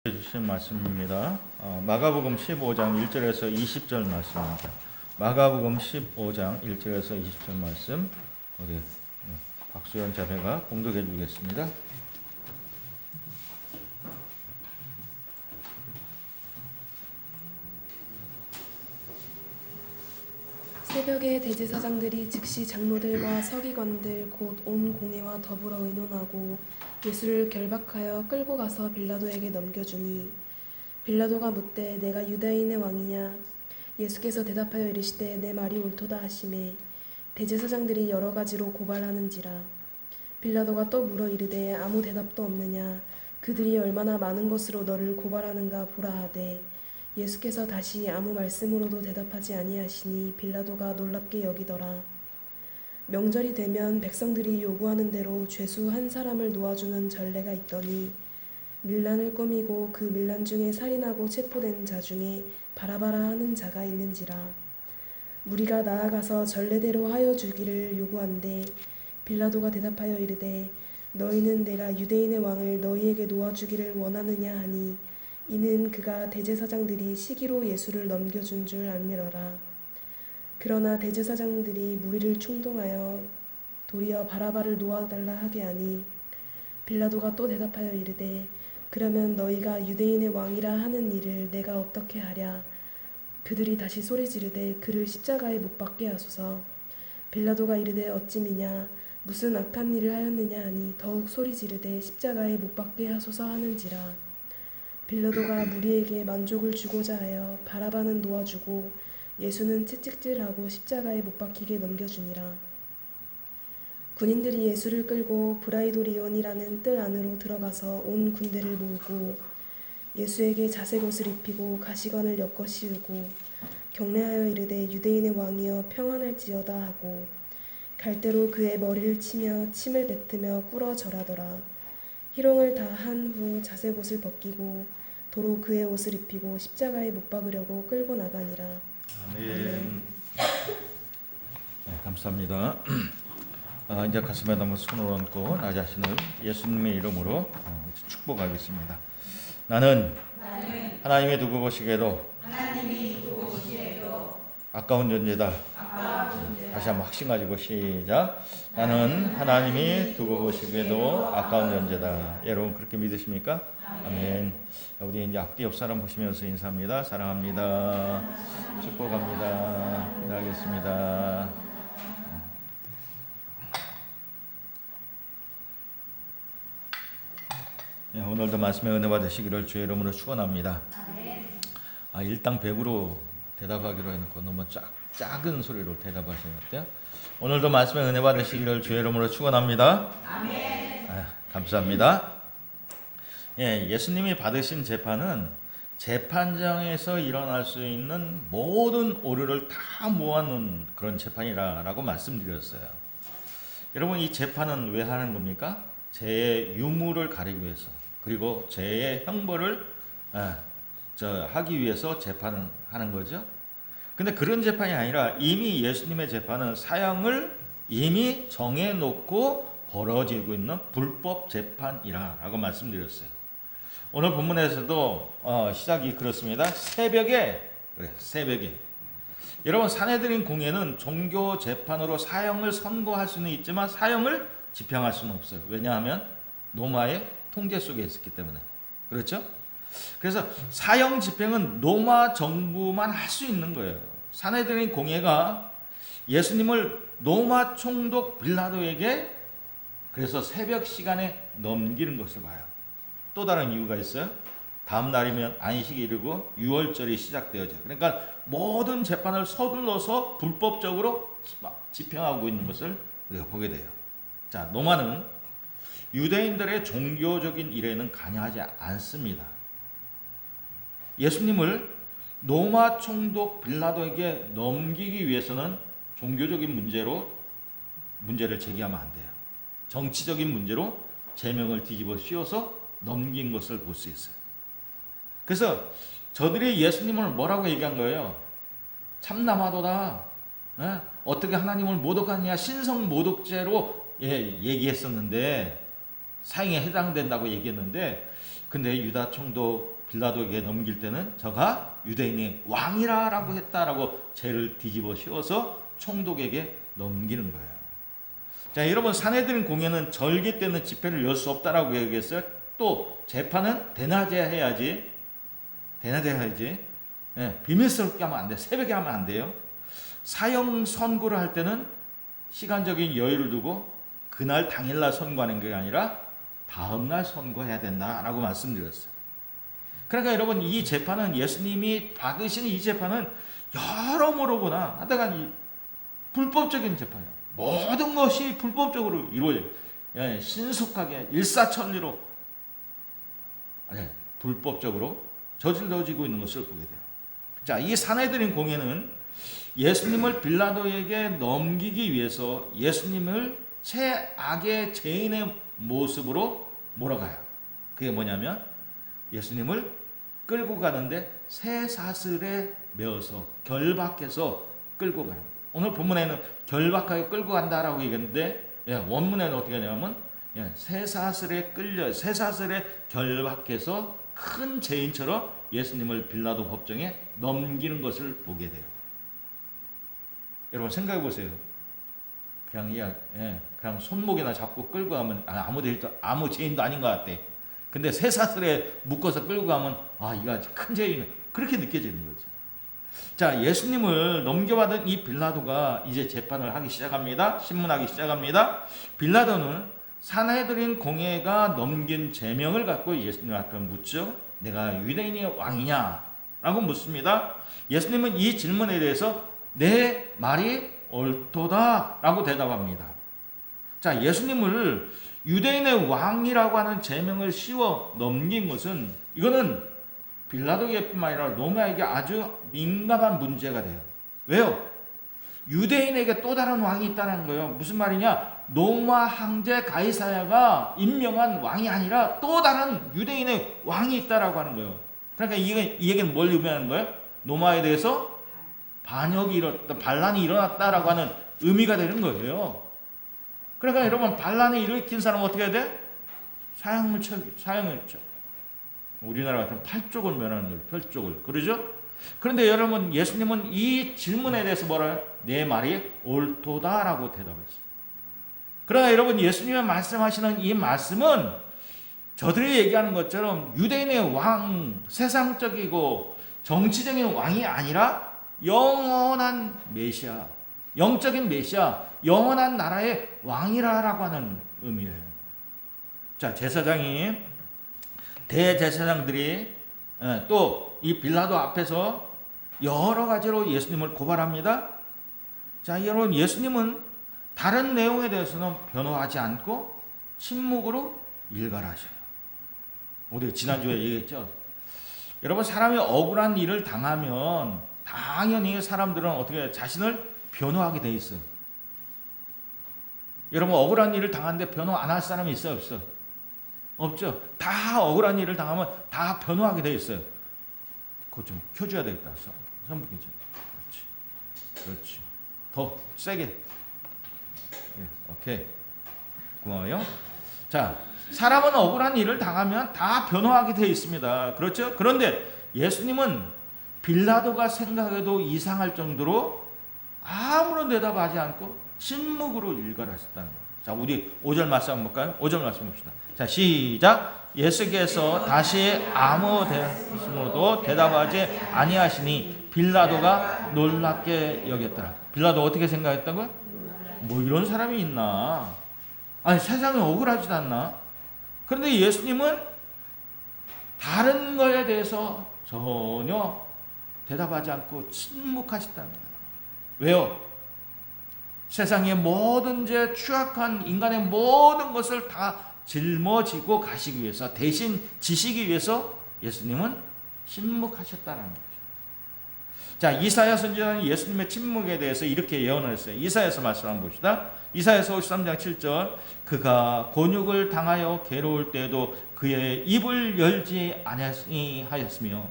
주신 말씀입니다. 마가복음 15장 1절에서 20절 말씀입니다. 마가복음 15장 1절에서 20절 말씀 우리 박수연 자매가 봉독해 주겠습니다. 새벽에 대제사장들이 즉시 장로들과 서기관들 곧 온 공회와 더불어 의논하고 예수를 결박하여 끌고 가서 빌라도에게 넘겨주니 빌라도가 묻되 내가 유대인의 왕이냐 예수께서 대답하여 이르시되 내 말이 옳도다 하시매 대제사장들이 여러 가지로 고발하는지라 빌라도가 또 물어 이르되 아무 대답도 없느냐 그들이 얼마나 많은 것으로 너를 고발하는가 보라 하되 예수께서 다시 아무 말씀으로도 대답하지 아니하시니 빌라도가 놀랍게 여기더라. 명절이 되면 백성들이 요구하는 대로 죄수 한 사람을 놓아주는 전례가 있더니 밀란을 꾸미고 그 밀란 중에 살인하고 체포된 자 중에 바라바라 하는 자가 있는지라. 무리가 나아가서 전례대로 하여 주기를 요구한대 빌라도가 대답하여 이르되 너희는 내가 유대인의 왕을 너희에게 놓아주기를 원하느냐 하니 이는 그가 대제사장들이 시기로 예수를 넘겨준 줄 알미러라. 그러나 대제사장들이 무리를 충동하여 도리어 바라바를 놓아달라 하게 하니 빌라도가 또 대답하여 이르되 그러면 너희가 유대인의 왕이라 하는 일을 내가 어떻게 하랴. 그들이 다시 소리지르되 그를 십자가에 못 박게 하소서. 빌라도가 이르되 어찌미냐 무슨 악한 일을 하였느냐 하니 더욱 소리지르되 십자가에 못 박게 하소서 하는지라. 빌라도가 무리에게 만족을 주고자 하여 바라바는 놓아주고 예수는 채찍질하고 십자가에 못 박히게 넘겨주니라. 군인들이 예수를 끌고 브라이도리온이라는 뜰 안으로 들어가서 온 군대를 모으고 예수에게 자색 옷을 입히고 가시관을 엮어 씌우고 경례하여 이르되 유대인의 왕이여 평안할지어다 하고 갈대로 그의 머리를 치며 침을 뱉으며 꿇어 절하더라. 희롱을 다 한 후 자색 옷을 벗기고 도로 그의 옷을 입히고 십자가에 못 박으려고 끌고 나가니라. 아멘. 네, 감사합니다. 이제 가슴에 담은 손을 얹고 나 자신을 예수님의 이름으로 축복하겠습니다. 나는 하나님이 두고 보시기에도 아까운 존재다. 다시 한번 확신 가지고 시작. 나는 하나님이 두고 보시기에도 아까운 존재다. 여러분 그렇게 믿으십니까? 아멘. 우리 이제 앞뒤 옆 사람 보시면서 인사합니다. 사랑합니다. 축복합니다. 기도하겠습니다. 오늘도 말씀에 은혜 받으시기를 주의 이름으로 축원합니다. 일당 100으로 대답하기로 해놓고 너무 작은 소리로 대답하시는 것 같아요. 오늘도 말씀에 은혜 받으시기를 주의 이름으로 축원합니다. 감사합니다. 예수님이 받으신 재판은 재판장에서 일어날 수 있는 모든 오류를 다 모아놓은 그런 재판이라고 말씀드렸어요. 여러분 이 재판은 왜 하는 겁니까? 죄의 유무를 가리기 위해서 그리고 죄의 형벌을 하기 위해서 재판을 하는 거죠. 근데 그런 재판이 아니라 이미 예수님의 재판은 사형을 이미 정해놓고 벌어지고 있는 불법 재판이라고 말씀드렸어요. 오늘 본문에서도 시작이 그렇습니다. 새벽에 여러분 산헤드린 공회는 종교 재판으로 사형을 선고할 수는 있지만 사형을 집행할 수는 없어요. 왜냐하면 로마의 통제 속에 있었기 때문에. 그렇죠? 그래서 사형 집행은 로마 정부만 할 수 있는 거예요. 산헤드린 공회가 예수님을 로마 총독 빌라도에게 그래서 새벽 시간에 넘기는 것을 봐요. 또 다른 이유가 있어요. 다음 날이면 안식이 이르고 유월절이 시작되어져. 그러니까 모든 재판을 서둘러서 불법적으로 집행하고 있는 것을 우리가 보게 돼요. 자, 로마는 유대인들의 종교적인 일에는 관여하지 않습니다. 예수님을 로마 총독 빌라도에게 넘기기 위해서는 종교적인 문제를 제기하면 안 돼요. 정치적인 문제로 제명을 뒤집어 씌워서 넘긴 것을 볼 수 있어요. 그래서 저들이 예수님을 뭐라고 얘기한 거예요? 참남하도다. 어떻게 하나님을 모독하느냐 신성 모독죄로 얘기했었는데 사형에 해당된다고 얘기했는데 근데 유다 총독 빌라도에게 넘길 때는 저가 유대인의 왕이라고 했다라고 죄를 뒤집어 씌워서 총독에게 넘기는 거예요. 자, 여러분, 산헤드린 공회는 절기 때는 집회를 열 수 없다라고 얘기했어요. 또 재판은 대낮에 해야지. 예, 비밀스럽게 하면 안 돼. 새벽에 하면 안 돼요. 사형 선고를 할 때는 시간적인 여유를 두고 그날 당일날 선고하는 게 아니라 다음날 선고해야 된다라고 말씀드렸어요. 그러니까 여러분, 이 재판은 예수님이 받으신 이 재판은 여러모로구나 하다가 이 불법적인 재판이에요. 모든 것이 불법적으로 이루어져요. 예, 신속하게 일사천리로 불법적으로 저질러지고 있는 것을 보게 돼요. 자, 이 산헤드린 공회는 예수님을 빌라도에게 넘기기 위해서 예수님을 최악의 죄인의 모습으로 몰아가요. 그게 뭐냐면 예수님을 끌고 가는데 쇠사슬에 매어서 결박해서 끌고 가요. 오늘 본문에는 결박하게 끌고 간다라고 얘기했는데, 원문에는 어떻게 하냐면 쇠사슬에 결박해서 큰 죄인처럼 예수님을 빌라도 법정에 넘기는 것을 보게 돼요. 여러분 생각해 보세요. 그냥 손목이나 잡고 끌고 가면 아무 죄인도 아닌 것 같대. 근데 쇠사슬에 묶어서 끌고 가면 이거 큰 죄인, 그렇게 느껴지는 거죠. 자, 예수님을 넘겨받은 이 빌라도가 이제 재판을 하기 시작합니다. 신문하기 시작합니다. 빌라도는 산헤드린 공회가 넘긴 제명을 갖고 예수님 앞에 묻죠. 내가 유대인의 왕이냐? 라고 묻습니다. 예수님은 이 질문에 대해서 내 말이 옳도다 라고 대답합니다. 자, 예수님을 유대인의 왕이라고 하는 제명을 씌워 넘긴 것은, 이거는 빌라도에게뿐만 아니라 로마에게 아주 민감한 문제가 돼요. 왜요? 유대인에게 또 다른 왕이 있다는 거예요. 무슨 말이냐? 로마 황제 가이사랴가 임명한 왕이 아니라 또 다른 유대인의 왕이 있다라고 하는 거예요. 그러니까 이 얘기는 뭘 의미하는 거예요? 로마에 대해서 반란이 일어났다라고 하는 의미가 되는 거예요. 그러니까 여러분, 반란을 일으킨 사람은 어떻게 해야 돼? 사형을 쳐. 우리나라 같은 8쪽을 면하는 거예요. 8쪽을. 그러죠? 그런데 여러분, 예수님은 이 질문에 대해서 뭐라 해요? 내 말이 옳도다라고 대답했어요. 그러나 여러분, 예수님이 말씀하시는 이 말씀은 저들이 얘기하는 것처럼 유대인의 왕, 세상적이고 정치적인 왕이 아니라 영원한 메시아, 영적인 메시아, 영원한 나라의 왕이라고 하는 의미예요. 자, 대제사장들이 또 이 빌라도 앞에서 여러 가지로 예수님을 고발합니다. 자, 여러분, 예수님은 다른 내용에 대해서는 변호하지 않고 침묵으로 일갈하셔요. 우리 지난주에 얘기했죠. 여러분, 사람이 억울한 일을 당하면 당연히 사람들은 어떻게 자신을 변호하게 돼 있어요. 여러분, 억울한 일을 당하는데 변호 안 할 사람이 있어요, 없어요? 없죠. 다 억울한 일을 당하면 다 변호하게 돼 있어요. 그거 좀 켜줘야 되겠다. 선풍기죠. 그렇지. 더 세게. 오케이. 고마워요. 자, 사람은 억울한 일을 당하면 다 변호하게 돼 있습니다. 그렇죠? 그런데 예수님은 빌라도가 생각해도 이상할 정도로 아무런 대답하지 않고 침묵으로 일갈하셨다는 거예요. 자, 우리 5절 말씀 한번 볼까요? 5절 말씀 봅시다. 자, 시작. 예수께서 다시 아무 말씀으로도 대답하지 아니하시니 빌라도가 놀랍게 여겼더라. 빌라도 어떻게 생각했다고요? 뭐 이런 사람이 있나? 아니, 세상에 억울하지도 않나? 그런데 예수님은 다른 거에 대해서 전혀 대답하지 않고 침묵하셨다는 거예요. 왜요? 세상의 모든 죄, 추악한 인간의 모든 것을 다 짊어지고 가시기 위해서, 대신 지시기 위해서 예수님은 침묵하셨다는 거죠. 자, 이사야 선지자는 예수님의 침묵에 대해서 이렇게 예언을 했어요. 이사야서 말씀 한번 봅시다. 이사야서 53장 7절. 그가 곤욕을 당하여 괴로울 때에도 그의 입을 열지 아니하였으며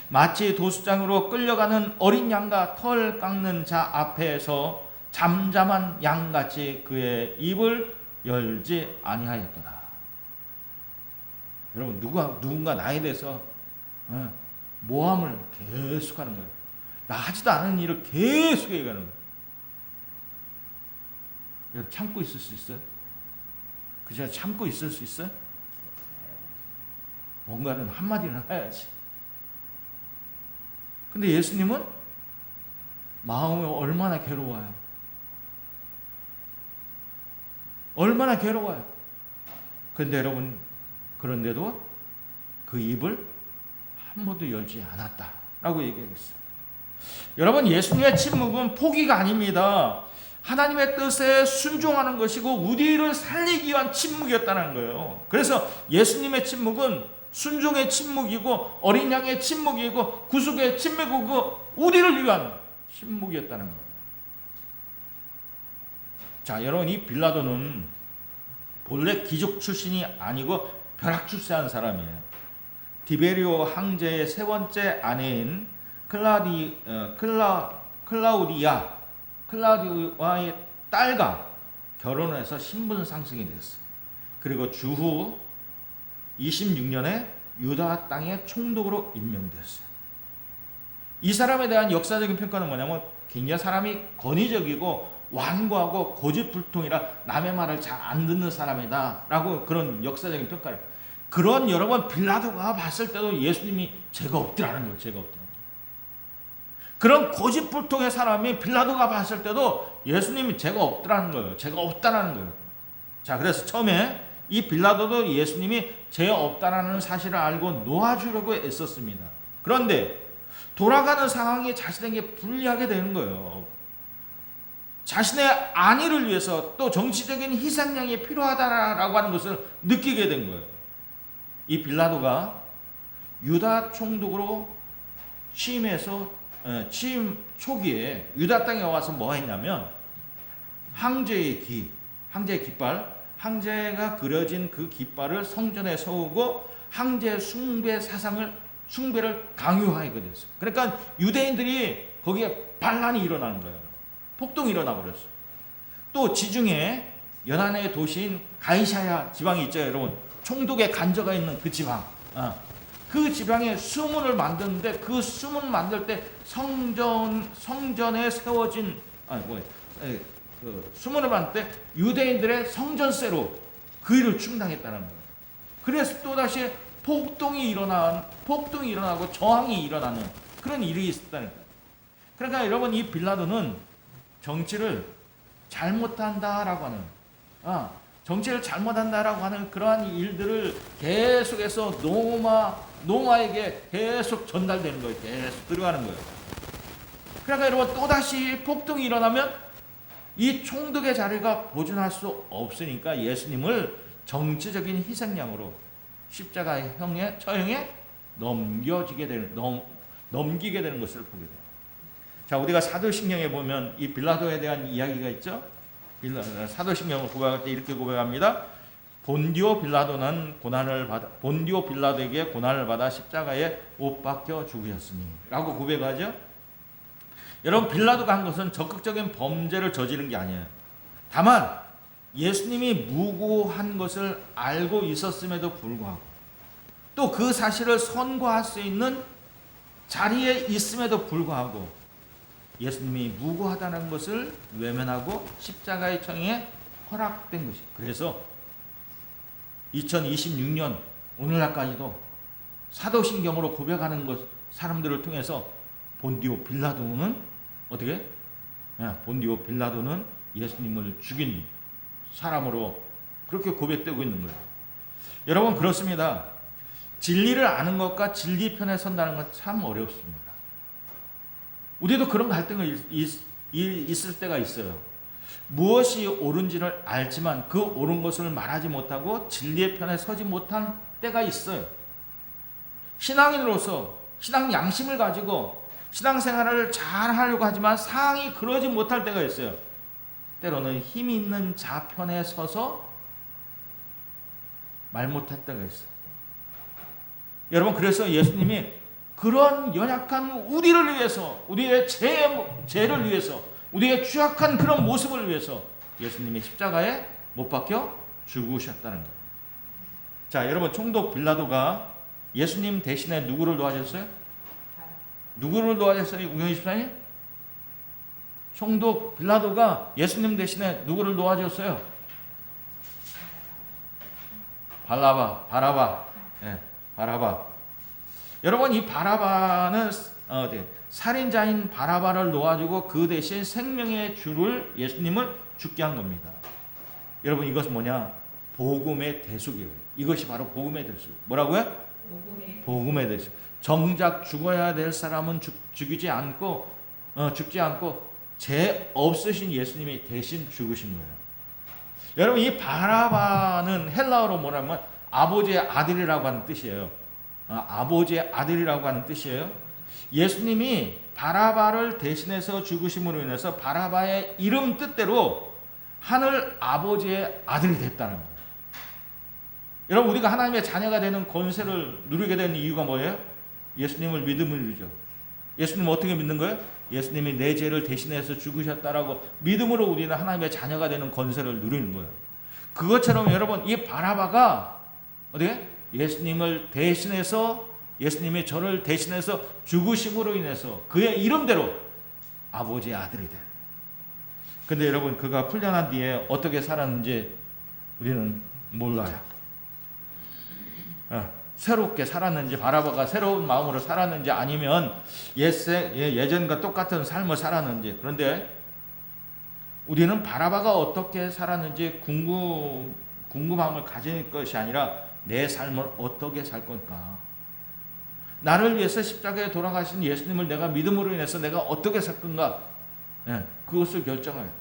마치 도수장으로 끌려가는 어린 양과 털 깎는 자 앞에서 잠잠한 양같이 그의 입을 열지 아니하였더라. 여러분 누군가 나에 대해서 모함을 계속하는 거예요. 나 하지도 않은 일을 계속 얘기하는 거예요. 여러분 참고 있을 수 있어요? 그저 참고 있을 수 있어요? 뭔가는 한마디는 해야지. 근데 예수님은 마음이 얼마나 괴로워요. 얼마나 괴로워요. 그런데 여러분, 그런데도 그 입을 한 번도 열지 않았다라고 얘기했어요. 여러분, 예수님의 침묵은 포기가 아닙니다. 하나님의 뜻에 순종하는 것이고 우리를 살리기 위한 침묵이었다는 거예요. 그래서 예수님의 침묵은 순종의 침묵이고 어린 양의 침묵이고 구속의 침묵이고 우리를 위한 침묵이었다는 거예요. 자, 여러분, 이 빌라도는 본래 귀족 출신이 아니고 벼락 출세한 사람이에요. 디베리오 황제의 세 번째 아내인 클라우디아의 딸과 결혼해서 신분 상승이 됐어요. 그리고 주후 26년에 유다 땅의 총독으로 임명됐어요. 이 사람에 대한 역사적인 평가는 뭐냐면 굉장히 사람이 권위적이고 완고하고 고집불통이라 남의 말을 잘 안 듣는 사람이다 라고 그런 역사적인 평가를. 그런 여러분 빌라도가 봤을 때도 예수님이 죄가 없더라는 거예요. 죄가 없더라는 거예요. 그런 고집불통의 사람이 빌라도가 봤을 때도 예수님이 죄가 없더라는 거예요. 죄가 없다라는 거예요. 자, 그래서 처음에 이 빌라도도 예수님이 죄 없다라는 사실을 알고 놓아주려고 애썼습니다. 그런데 돌아가는 상황이 자신에게 불리하게 되는 거예요. 자신의 안위를 위해서 또 정치적인 희생양이 필요하다라고 하는 것을 느끼게 된 거예요. 이 빌라도가 유다 총독으로 취임 초기에 유다 땅에 와서 뭐 했냐면 황제의 깃발, 황제가 그려진 그 깃발을 성전에 세우고 황제 숭배를 강요하게 됐어요. 그러니까 유대인들이 거기에 반란이 일어나는 거예요. 폭동이 일어나 버렸어요. 또 지중해 연안의 도시인 가이사야 지방이 있죠, 여러분. 총독의 간저가 있는 그 지방. 그 지방에 수문을 만드는데 그 수문 만들 때 성전에 세워진 수문을 만들 때 유대인들의 성전세로 그 일을 충당했다는 거예요. 그래서 또 다시 폭동이 일어나고 저항이 일어나는 그런 일이 있었다는 거예요. 그러니까 여러분, 이 빌라도는 정치를 잘못한다라고 하는 그러한 일들을 계속해서 노마에게 계속 전달되는 거예요. 계속 들어가는 거예요. 그러니까 여러분, 또다시 폭동이 일어나면 이 총독의 자리가 보존할 수 없으니까 예수님을 정치적인 희생양으로 십자가의 처형에 넘기게 되는 것을 보게 돼요. 자, 우리가 사도신경에 보면 이 빌라도에 대한 이야기가 있죠. 사도신경을 고백할 때 이렇게 고백합니다. 본디오 빌라도에게 고난을 받아 십자가에 못 박혀 죽으셨으니 라고 고백하죠. 여러분, 빌라도가 한 것은 적극적인 범죄를 저지른 게 아니에요. 다만 예수님이 무고한 것을 알고 있었음에도 불구하고 또 그 사실을 선고할 수 있는 자리에 있음에도 불구하고 예수님이 무고하다는 것을 외면하고 십자가의 처형에 허락된 것이에요. 그래서 2026년 오늘날까지도 사도신경으로 고백하는 사람들을 통해서 본디오 빌라도는 예수님을 죽인 사람으로 그렇게 고백되고 있는 거예요. 여러분, 그렇습니다. 진리를 아는 것과 진리 편에 선다는 건 참 어렵습니다. 우리도 그런 갈등이 있을 때가 있어요. 무엇이 옳은지를 알지만 그 옳은 것을 말하지 못하고 진리의 편에 서지 못한 때가 있어요. 신앙인으로서 신앙 양심을 가지고 신앙생활을 잘 하려고 하지만 상황이 그러지 못할 때가 있어요. 때로는 힘이 있는 자 편에 서서 말 못할 때가 있어요. 여러분, 그래서 예수님이 그런 연약한 우리를 위해서, 우리의 죄를 위해서, 우리의 취약한 그런 모습을 위해서 예수님이 십자가에 못 박혀 죽으셨다는 거예요. 자, 여러분 총독 빌라도가 예수님 대신에 누구를 도와줬어요? 누구를 도와줬어요? 우경 24님? 총독 빌라도가 예수님 대신에 누구를 도와줬어요? 바라바. 예, 바라바. 여러분 이 바라바는 살인자인 바라바를 놓아주고 그 대신 생명의 주를 예수님을 죽게 한 겁니다. 여러분 이것은 뭐냐? 복음의 대속이에요. 이것이 바로 복음의 대속. 뭐라고요? 복음의 대속. 정작 죽어야 될 사람은 죽지 않고 죄 없으신 예수님이 대신 죽으신 거예요. 여러분 이 바라바는 헬라어로 뭐라면 아버지의 아들이라고 하는 뜻이에요. 아버지의 아들이라고 하는 뜻이에요. 예수님이 바라바를 대신해서 죽으심으로 인해서 바라바의 이름 뜻대로 하늘 아버지의 아들이 됐다는 거예요. 여러분 우리가 하나님의 자녀가 되는 권세를 누리게 되는 이유가 뭐예요? 예수님을 믿음을 누리죠. 예수님을 어떻게 믿는 거예요? 예수님이 내 죄를 대신해서 죽으셨다라고 믿음으로 우리는 하나님의 자녀가 되는 권세를 누리는 거예요. 그것처럼 여러분 이 바라바가 어떻게? 예수님을 대신해서 예수님이 저를 대신해서 죽으심으로 인해서 그의 이름대로 아버지의 아들이 돼. 근데 여러분 그가 풀려난 뒤에 어떻게 살았는지 우리는 몰라요. 새롭게 살았는지 바라바가 새로운 마음으로 살았는지 아니면 예전과 똑같은 삶을 살았는지. 그런데 우리는 바라바가 어떻게 살았는지 궁금함을 가질 것이 아니라 내 삶을 어떻게 살 건가. 나를 위해서 십자가에 돌아가신 예수님을 내가 믿음으로 인해서 내가 어떻게 살 건가. 그것을 결정해야 돼요.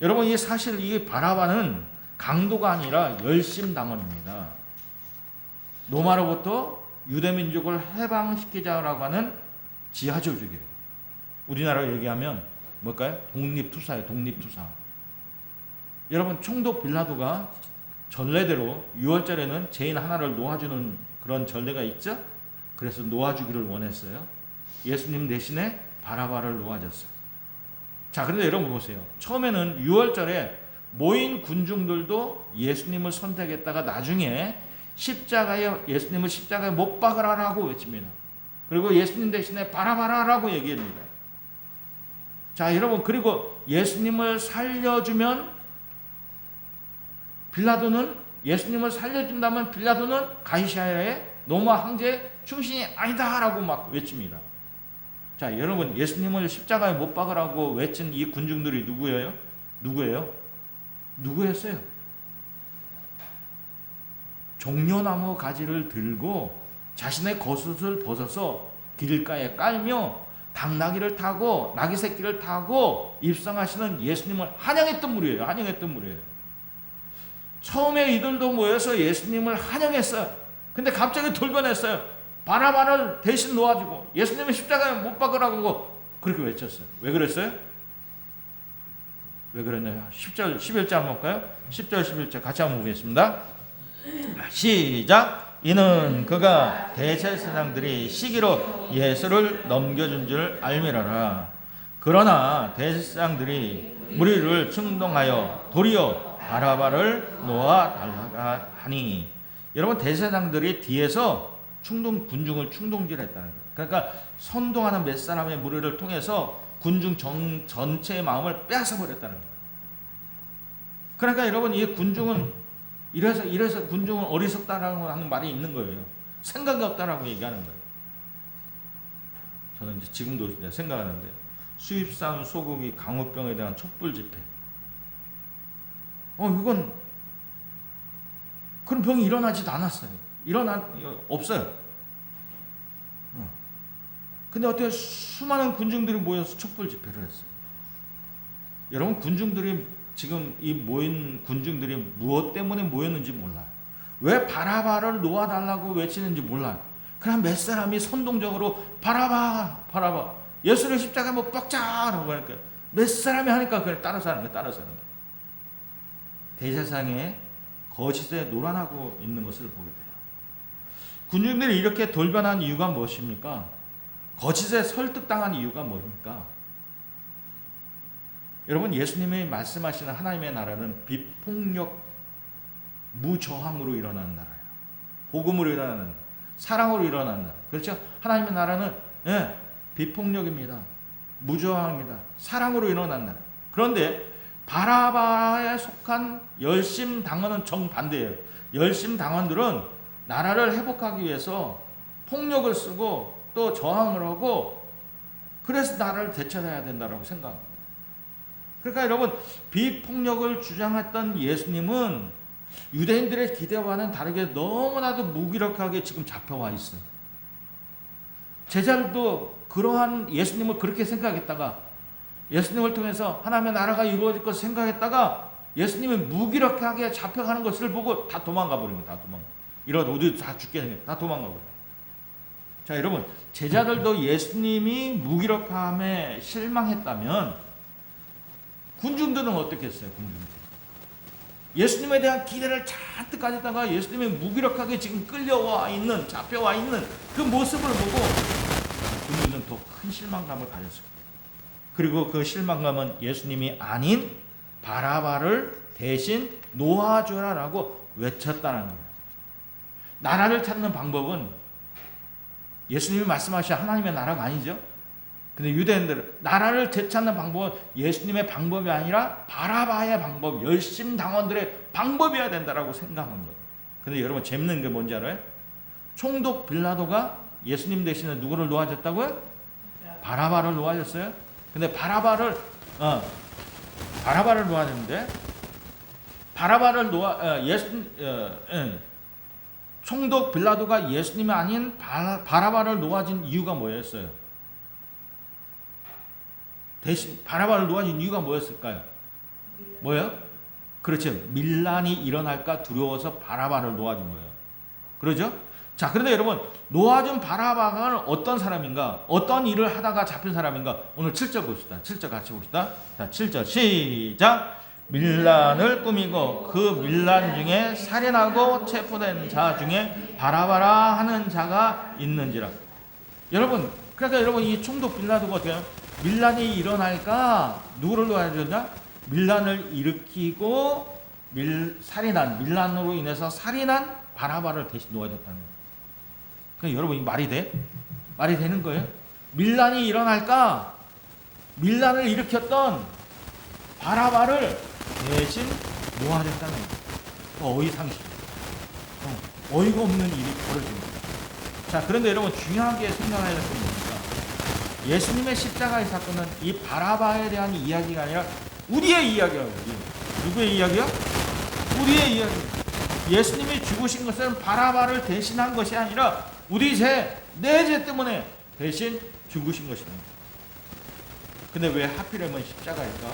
여러분 이 사실 이 바라바는 강도가 아니라 열심당원입니다. 로마로부터 유대민족을 해방시키자라고 하는 지하조직이에요. 우리나라로 얘기하면 뭘까요? 독립투사예요. 독립투사. 여러분 총독 빌라도가 전례대로 6월절에는 죄인 하나를 놓아주는 그런 전례가 있죠. 그래서 놓아주기를 원했어요. 예수님 대신에 바라바를 놓아줬어요. 자, 그런데 여러분 보세요. 처음에는 6월절에 모인 군중들도 예수님을 선택했다가 나중에 예수님을 십자가에 못 박으라라고 외칩니다. 그리고 예수님 대신에 바라바라라고 얘기합니다. 자, 여러분 그리고 예수님을 살려주면 예수님을 살려준다면 빌라도는 가이사랴의 로마 황제의 충신이 아니다라고 막 외칩니다. 자, 여러분 예수님을 십자가에 못 박으라고 외친 이 군중들이 누구예요? 누구였어요? 종려나무 가지를 들고 자신의 겉옷을 벗어서 길가에 깔며 당나귀를 타고 나귀 새끼를 타고 입성하시는 예수님을 환영했던 무리예요. 처음에 이들도 모여서 예수님을 환영했어요. 근데 갑자기 돌변했어요. 바라바를 대신 놓아주고 예수님을 십자가에 못 박으라고 그렇게 외쳤어요. 왜 그랬어요? 왜 그랬나요? 10절, 11절 한번 볼까요? 10절, 11절 같이 한번 보겠습니다. 시작. 이는 그가 대제사장들이 시기로 예수를 넘겨준 줄 알미라라. 그러나 대제사장들이 무리를 충동하여 도리어 바라바를 놓아 달라가 하니. 여러분 대제사장들이 뒤에서 군중을 충동질했다는 거예요. 그러니까 선동하는 몇 사람의 무리를 통해서 군중 전체의 마음을 빼앗아 버렸다는 거예요. 그러니까 여러분 이 군중은 이래서 군중은 어리석다라고 하는 말이 있는 거예요. 생각이 없다라고 얘기하는 거예요. 저는 이제 지금도 생각하는데 수입산 소고기 강우병에 대한 촛불 집회. 이건 그런 병이 일어나지도 않았어요. 없어요. 근데 어떻게 수많은 군중들이 모여서 촛불 집회를 했어요. 여러분 지금 이 모인 군중들이 무엇 때문에 모였는지 몰라요. 왜 바라바를 놓아달라고 외치는지 몰라요. 그냥 몇 사람이 선동적으로 바라바 예수를 십자가에 못 박자라고 하니까 몇 사람이 하니까 그냥 따라서 하는 거예요. 대제사장의 거짓에 노란하고 있는 것을 보게 돼요. 군중들이 이렇게 돌변한 이유가 무엇입니까? 거짓에 설득당한 이유가 뭡니까? 여러분 예수님이 말씀하시는 하나님의 나라는 비폭력 무저항으로 일어나는 나라예요. 복음으로 일어나는, 사랑으로 일어나는 나라. 그렇죠? 하나님의 나라는 비폭력입니다. 무저항입니다. 사랑으로 일어나는 나라. 그런데 바라바에 속한 열심당원은 정반대예요. 열심당원들은 나라를 회복하기 위해서 폭력을 쓰고 또 저항을 하고 그래서 나라를 되찾아야 된다고 생각합니다. 그러니까 여러분, 비폭력을 주장했던 예수님은 유대인들의 기대와는 다르게 너무나도 무기력하게 지금 잡혀와 있어요. 제자들도 그러한 예수님을 그렇게 생각했다가, 예수님을 통해서 하나님의 나라가 이루어질 것을 생각했다가 예수님이 무기력하게 잡혀가는 것을 보고 다 도망가 버린 거예요. 다 도망가. 이러다 우리 다 죽겠네. 다 도망가 버려. 자, 여러분, 제자들도 예수님이 무기력함에 실망했다면 군중들은 어떻게 했어요? 군중들. 예수님에 대한 기대를 잔뜩 가지다가 예수님이 무기력하게 지금 끌려와 있는, 잡혀와 있는 그 모습을 보고 군중들은 더 큰 실망감을 가졌어요. 그리고 그 실망감은 예수님이 아닌 바라바를 대신 놓아주라라고 외쳤다는 거예요. 나라를 찾는 방법은 예수님이 말씀하신 하나님의 나라가 아니죠. 근데 유대인들은 나라를 되찾는 방법은 예수님의 방법이 아니라 바라바의 방법, 열심당원들의 방법이어야 된다라고 생각한 거예요. 근데 여러분, 재밌는 게 뭔지 알아요? 총독 빌라도가 예수님 대신에 누구를 놓아줬다고요? 바라바를 놓아줬어요. 근데 바라바를 놓아줬는데 바라바를 총독 빌라도가 예수님이 아닌 바라바를 놓아준 이유가 뭐였어요? 대신 바라바를 놓아준 이유가 뭐였을까요? 뭐예요? 그렇죠. 밀란이 일어날까 두려워서 바라바를 놓아준 거예요. 그러죠? 자, 그런데 여러분, 놓아준 바라바가 어떤 사람인가? 어떤 일을 하다가 잡힌 사람인가? 오늘 7절 봅시다. 7절 같이 봅시다. 자, 7절 시작. 밀란을 꾸미고 그 밀란 중에 살인하고 체포된 자 중에 바라바라 하는 자가 있는지라. 여러분, 그러니까 여러분, 이 총독 빌라도가 어떻게 해요? 밀란이 일어날까 누구를 놓아줬냐? 밀란을 일으키고 밀란으로 인해서 살인한 바라바를 대신 놓아줬다는 거예요. 그러니까 여러분, 이 말이 돼? 말이 되는 거예요? 밀란이 일어날까 밀란을 일으켰던 바라바를 대신 놓아줬다는 거예요. 어이상식, 어이가 없는 일이 벌어집니다. 자, 그런데 여러분, 중요하게 생각해야 될 것은 뭡니까? 예수님의 십자가의 사건은 이 바라바에 대한 이야기가 아니라 우리의 이야기라고. 누구의 이야기야? 우리의 이야기. 예수님이 죽으신 것은 바라바를 대신한 것이 아니라 우리 내 죄 때문에 대신 죽으신 것입니다. 근데 왜 하필이면 십자가일까?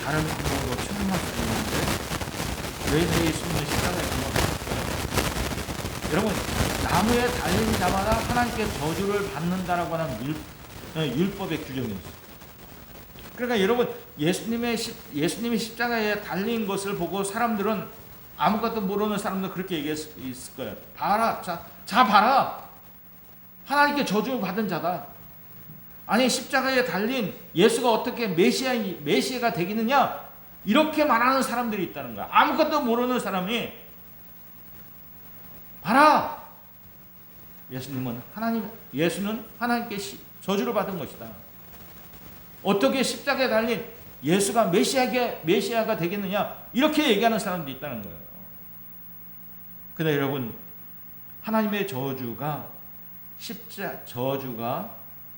다른 방법으로 처형할 수 있는데 왜 예수님은 십자가일까? 여러분, 나무에 달린 자마다 하나님께 저주를 받는다라고 하는 율법의 규정이 있어요. 그러니까 여러분, 예수님이 십자가에 달린 것을 보고 사람들은, 아무것도 모르는 사람들 그렇게 얘기했을 거예요. 봐라, 자 봐라, 하나님께 저주 받은 자다. 아니, 십자가에 달린 예수가 어떻게 메시아가 되겠느냐, 이렇게 말하는 사람들이 있다는 거야. 아무것도 모르는 사람이 봐라, 예수는 하나님께 저주를 받은 것이다. 어떻게 십자가에 달린 예수가 메시아가 되겠느냐, 이렇게 얘기하는 사람도 있다는 거예요. 근데 여러분, 하나님의 저주가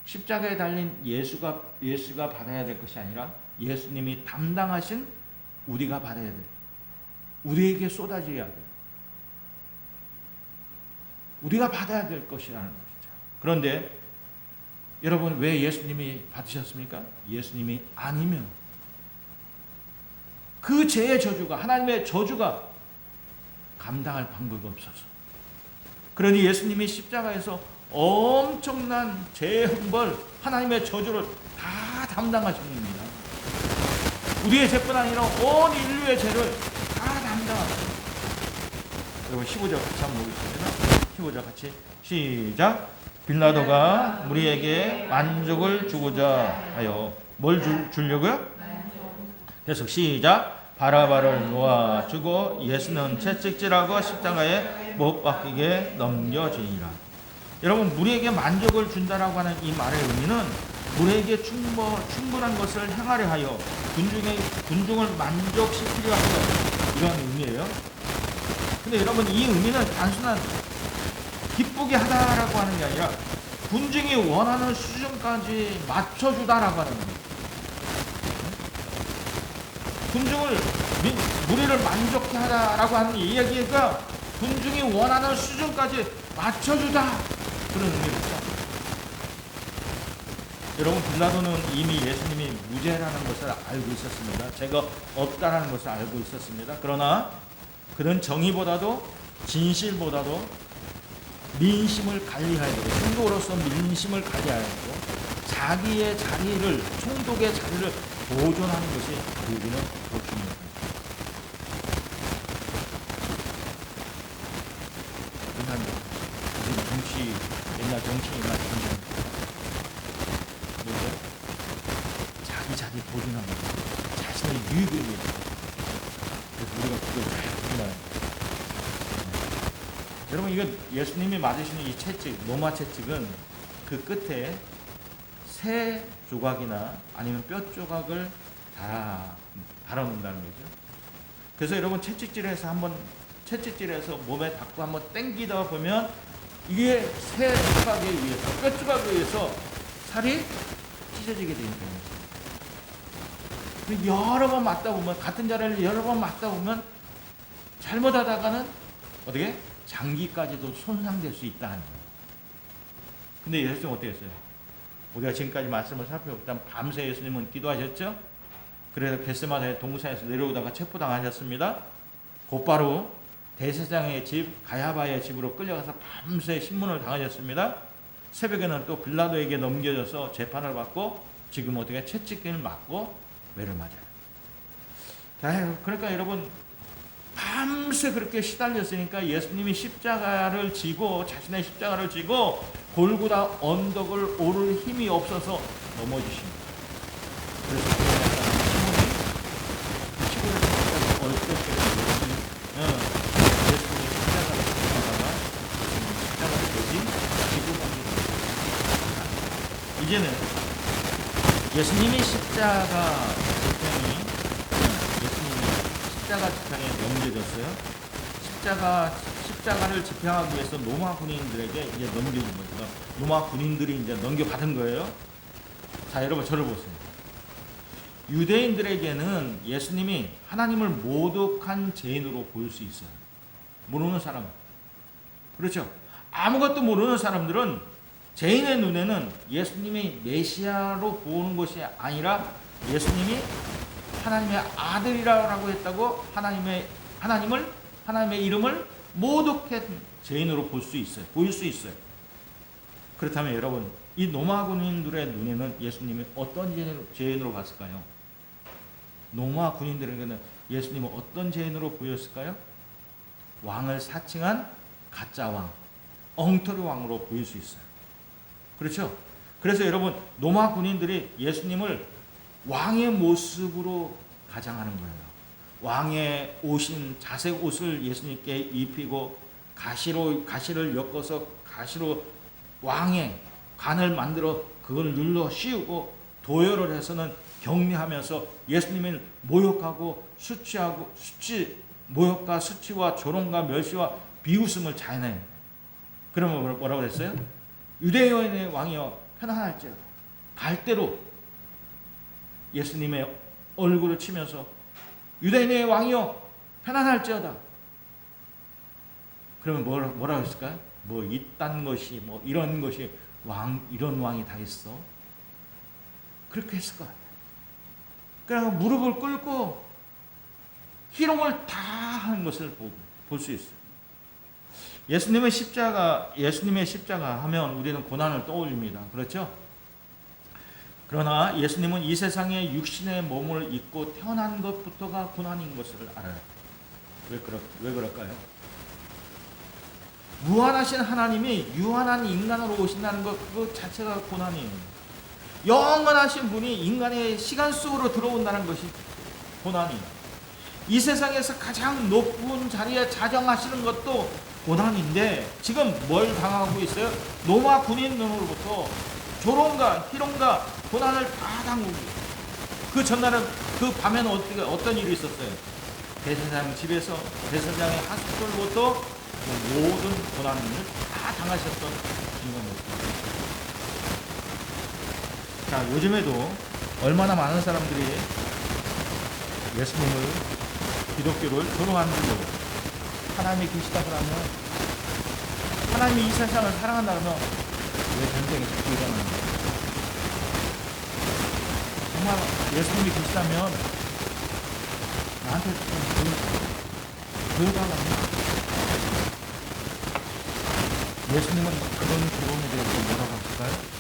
십자가에 달린 예수가 받아야 될 것이 아니라 예수님이 담당하신 우리가 받아야 돼. 우리에게 쏟아져야 돼. 우리가 받아야 될 것이라는 것이죠. 그런데 여러분, 왜 예수님이 받으셨습니까? 예수님이 아니면 그 죄의 저주가, 하나님의 저주가 감당할 방법이 없어서, 그러니 예수님이 십자가에서 엄청난 죄의 형벌, 하나님의 저주를 다 담당하신 겁니다. 우리의 죄뿐 아니라 온 인류의 죄를 다 담당하셨습니다. 여러분, 15절 같이 한번 보겠습니다. 15절 같이 시작. 빌라도가 우리에게 만족을 주고자 하여 뭘 주려고요? 계속 시작. 바라바를 놓아주고 예수는 채찍질하고 십자가에 못 박히게 넘겨지니라. 여러분, 우리에게 만족을 준다라고 하는 이 말의 의미는 우리에게 충분한 것을 행하려 하여 군중을 만족시키려 하여 이런 의미예요. 근데 여러분, 이 의미는 단순한 기쁘게 하다라고 하는 게 아니라 군중이 원하는 수준까지 맞춰주다라고 하는 겁니다. 군중을 무리를 만족케 하다라고 하는 이야기가 군중이 원하는 수준까지 맞춰주다, 그런 의미입니다. 여러분, 빌라도는 이미 예수님이 무죄라는 것을 알고 있었습니다. 죄가 없다라는 것을 알고 있었습니다. 그러나 그는 정의보다도 진실보다도 민심을 관리해야 되고, 총독으로서 민심을 관리해야 되고, 자기의 자리를, 총독의 자리를 보존하는 것이 우리는 더 중요합니다. 옛날 정치인이나 자기 보존하는 것, 자신의 유익을 위해서. 그래서 우리가 그걸 잘 보존해야 합니다. 여러분, 이거 예수님이 맞으시는 이 채찍, 로마 채찍은 그 끝에 새 조각이나 아니면 뼈 조각을 달아놓는다는 거죠. 그래서 여러분, 채찍질에서 몸에 닿고 한번 당기다 보면 이게 새 조각에 의해서, 뼈 조각에 의해서 살이 찢어지게 되는 거죠. 여러 번 맞다 보면, 같은 자리를 여러 번 맞다 보면 잘못하다가는 어떻게? 장기까지도 손상될 수 있다는 거예요. 근데 예수님은 어떻게 했어요? 우리가 지금까지 말씀을 살펴보면 밤새 예수님은 기도하셨죠? 그래서 겟세마네 동산에서 내려오다가 체포당하셨습니다. 곧바로 대제사장의 집, 가야바의 집으로 끌려가서 밤새 신문을 당하셨습니다. 새벽에는 또 빌라도에게 넘겨져서 재판을 받고 지금 어떻게 채찍을 맞고 매를 맞아요. 그러니까 여러분, 밤새 그렇게 시달렸으니까 예수님이 자신의 십자가를 지고 골고다 언덕을 오를 힘이 없어서 넘어지십니다. 그래서 시몬이 어렵게 예수님이 십자가를 대신 지고 갑니다. 이제는 예수님이 십자가 지팡이에 넘겨졌어요. 십자가를 집행하기 위해서 로마 군인들에게 이제 넘겨준 거죠. 로마 군인들이 이제 넘겨받은 거예요. 자, 여러분, 저를 보세요. 유대인들에게는 예수님이 하나님을 모독한 죄인으로 보일 수 있어요. 모르는 사람. 그렇죠? 아무것도 모르는 사람들은 죄인의 눈에는 예수님이 메시아로 보는 것이 아니라 예수님이 하나님의 아들이라고 했다고 하나님의 이름을 모독한 죄인으로 보일 수 있어요. 그렇다면 여러분, 이 로마 군인들의 눈에는 예수님이 어떤 죄인으로 봤을까요? 로마 군인들에게는 예수님은 어떤 죄인으로 보였을까요? 왕을 사칭한 가짜 왕, 엉터리 왕으로 보일 수 있어요. 그렇죠? 그래서 여러분, 로마 군인들이 예수님을 왕의 모습으로 가장하는 거예요. 왕의 옷인 자색 옷을 예수님께 입히고 가시를 엮어서 가시로 왕의 관을 만들어 그걸 눌러 씌우고 도열을 해서는 격리하면서 예수님을 모욕하고 모욕과 수치와 조롱과 멸시와 비웃음을 자해내요. 그러면 뭐라고 했어요? 유대인의 왕이여 편안할지어다. 갈대로 예수님의 얼굴을 치면서 유대인의 왕이여 편안할지어다. 그러면 뭐라고 했을까요? 뭐 이딴 것이, 뭐 이런 것이 이런 왕이 다 있어. 그렇게 했을 것 같아요. 그냥 무릎을 꿇고 희롱을 다 하는 것을 볼 수 있어요. 예수님의 십자가 하면 우리는 고난을 떠올립니다. 그렇죠? 그러나 예수님은 이 세상에 육신의 몸을 입고 태어난 것부터가 고난인 것을 알아요. 왜 그럴까요? 무한하신 하나님이 유한한 인간으로 오신다는 것, 그 자체가 고난이에요. 영원하신 분이 인간의 시간 속으로 들어온다는 것이 고난이에요. 이 세상에서 가장 높은 자리에 자정하시는 것도 고난인데 지금 뭘 당하고 있어요? 로마 군인으로부터 조롱과 희롱과 고난을 다 당하고 있어요. 그 전날은 그 밤에는 어떤 일이 있었어요? 대제사장 집에서 대제사장의 하숙들부터 모든 고난을 다 당하셨던 주님입니다. 자, 요즘에도 얼마나 많은 사람들이 예수님을, 기독교를 조롱하는지 모르고, 하나님이 계시다 그러면, 하나님이 이 세상을 사랑한다면 왜 전쟁이 자꾸 일어나는 거예요? 정말 예수님이 계시다면 나한테 좀 보여달라면, 예수님은 그런 기본에 대해서 뭐라고 하실까요?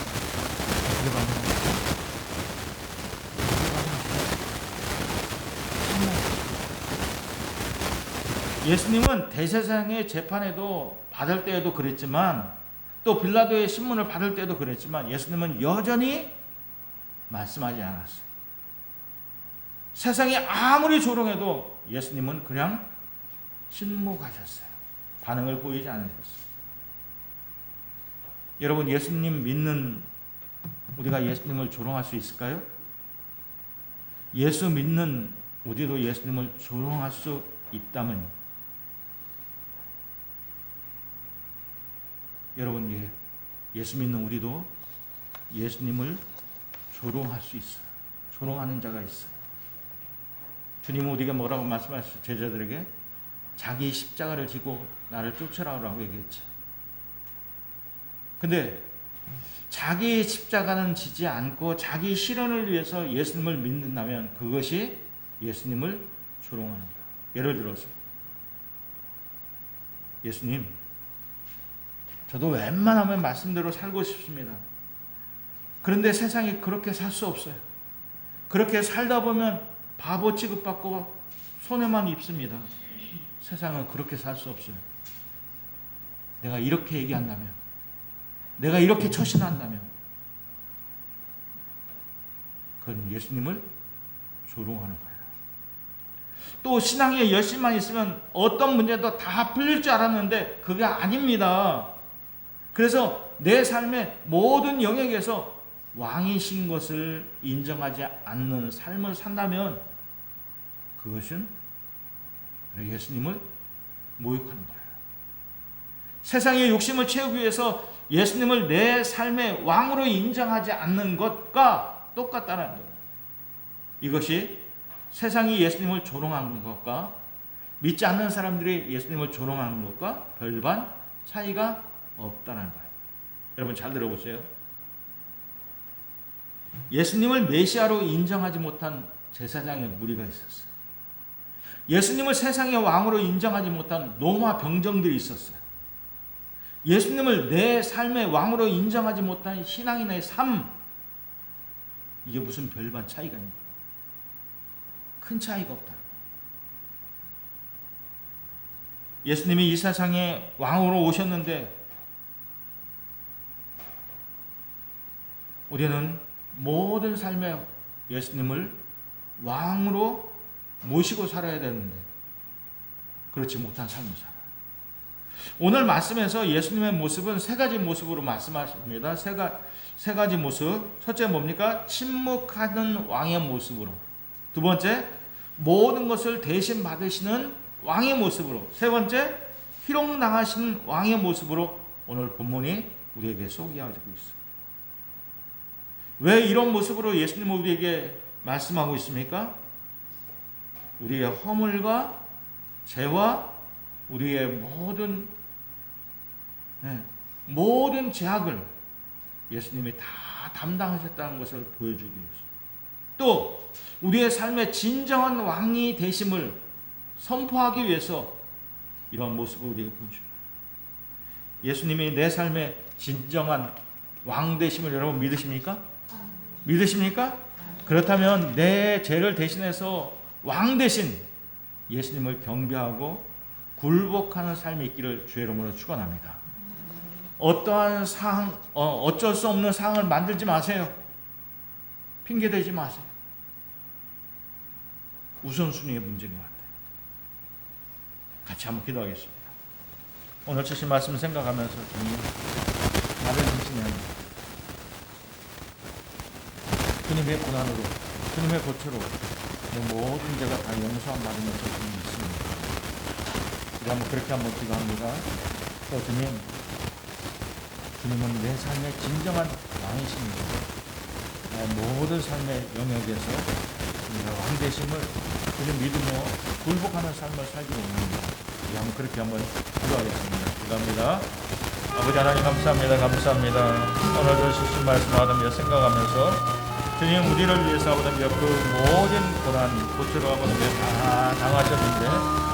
예수님은 대제사장의 재판에도 받을 때에도 그랬지만, 또 빌라도의 신문을 받을 때도 그랬지만, 예수님은 여전히 말씀하지 않았어요. 세상이 아무리 조롱해도 예수님은 그냥 침묵하셨어요. 반응을 보이지 않으셨어요. 여러분, 예수님 믿는 우리가 예수님을 조롱할 수 있을까요? 예수 믿는 우리도 예수님을 조롱할 수 있다면, 여러분, 예수 믿는 우리도 예수님을 조롱할 수 있어요. 조롱하는 자가 있어요. 주님은 우리에게 뭐라고 말씀하셨어요? 제자들에게 자기 십자가를 지고 나를 쫓으라고 얘기했죠. 근데 자기 십자가는 지지 않고 자기 실현을 위해서 예수님을 믿는다면 그것이 예수님을 조롱하는 거예요. 예를 들어서 예수님, 저도 웬만하면 말씀대로 살고 싶습니다. 그런데 세상이 그렇게 살 수 없어요. 그렇게 살다 보면 바보 취급받고 손해만 입습니다. 세상은 그렇게 살 수 없어요. 내가 이렇게 얘기한다면, 내가 이렇게 처신한다면, 그건 예수님을 조롱하는 거예요. 또 신앙에 열심만 있으면 어떤 문제도 다 풀릴 줄 알았는데 그게 아닙니다. 그래서 내 삶의 모든 영역에서 왕이신 것을 인정하지 않는 삶을 산다면 그것은 예수님을 모욕하는 거예요. 세상의 욕심을 채우기 위해서 예수님을 내 삶의 왕으로 인정하지 않는 것과 똑같다는 거예요. 이것이 세상이 예수님을 조롱하는 것과 믿지 않는 사람들이 예수님을 조롱하는 것과 별반 차이가 없다는 거예요. 여러분 잘 들어보세요. 예수님을 메시아로 인정하지 못한 제사장의 무리가 있었어요. 예수님을 세상의 왕으로 인정하지 못한 로마 병정들이 있었어요. 예수님을 내 삶의 왕으로 인정하지 못한 신앙인의 삶, 이게 무슨 별반 차이가 있냐? 큰 차이가 없다. 예수님이 이 세상에 왕으로 오셨는데 우리는 모든 삶에 예수님을 왕으로 모시고 살아야 되는데 그렇지 못한 삶을 살아요. 오늘 말씀에서 예수님의 모습은 세 가지 모습으로 말씀하십니다. 세 가지 모습. 첫째 뭡니까? 침묵하는 왕의 모습으로. 두 번째, 모든 것을 대신 받으시는 왕의 모습으로. 세 번째, 희롱당하시는 왕의 모습으로 오늘 본문이 우리에게 소개하고 있습니다. 왜 이런 모습으로 예수님은 우리에게 말씀하고 있습니까? 우리의 허물과 죄와 우리의 모든 죄악을 예수님이 다 담당하셨다는 것을 보여주기 위해서, 또 우리의 삶의 진정한 왕이 되심을 선포하기 위해서 이런 모습을 우리에게 보여줍니다. 예수님이 내 삶의 진정한 왕 되심을 여러분 믿으십니까? 믿으십니까? 그렇다면 내 죄를 대신해서 왕 대신 예수님을 경배하고 굴복하는 삶이 있기를 주의 이름으로 축원합니다. 어떠한 상황, 어쩔 수 없는 상황을 만들지 마세요. 핑계대지 마세요. 우선순위의 문제인 것 같아요. 같이 한번 기도하겠습니다. 오늘 주신 말씀 생각하면서 주님 나를 주시면 주님의 고난으로 주님의 고초로 내 모든 죄가 다 용서한 받으면서 주님 있습니다. 우리 한번 그렇게 한번 기도합니다. 또 주님은 내 삶의 진정한 왕이십니다. 내 모든 삶의 영역에서 왕 되심을 주님 믿으며 굴복하는 삶을 살기로 원합니다. 우리 한번 그렇게 한번 기도하겠습니다. 기도합니다. 아버지 하나님 감사합니다. 오늘도 주신 말씀 받으며 생각하면서 주님 우리를 위해서 아버지 그 모든 고난 고초로 아버지 다 당하셨는데